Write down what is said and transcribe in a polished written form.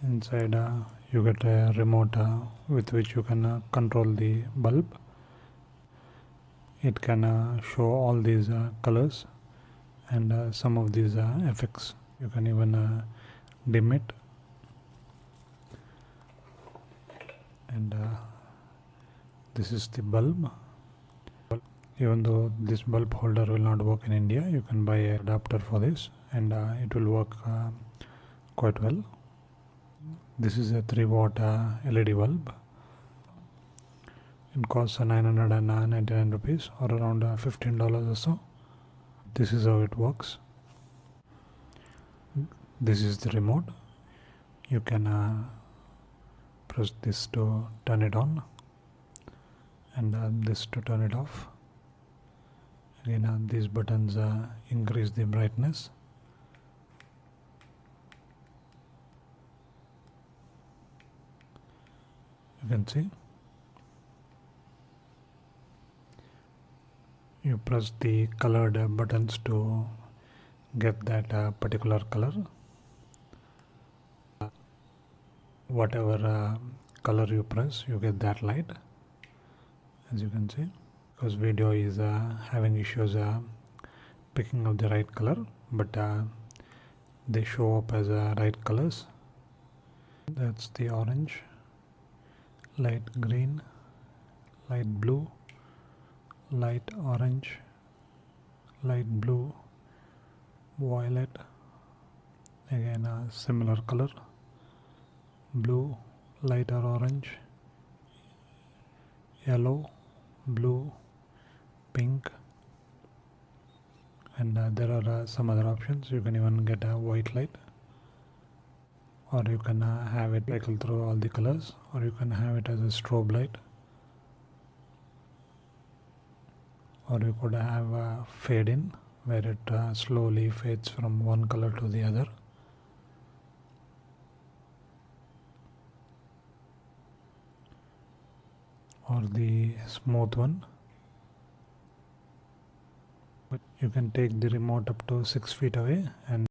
Inside you get a remote with which you can control the bulb. It can show all these colors and some of these effects. You can even dim it, and this is the bulb. Even though this bulb holder will not work in India, you can buy an adapter for this, and it will work quite well. This is a 3-watt LED bulb. It costs 999 rupees, or around $15 or so. This is how it works. This is the remote. You can press this to turn it on, and this to turn it off. Again, these buttons increase the brightness. You can see. You press the colored buttons to get that particular color. Whatever color you press, you get that light, as you can see. Because video is having issues picking up the right color, but they show up as right colors. That's the orange, light green, light blue, light orange, light blue, violet, again a similar color, blue, lighter orange, yellow, blue, pink, and there are some other options. You can even get a white light, or you can have it cycle through all the colors, or you can have it as a strobe light, or you could have a fade in, where it slowly fades from one color to the other. Or the smooth one. But you can take the remote up to 6 feet away and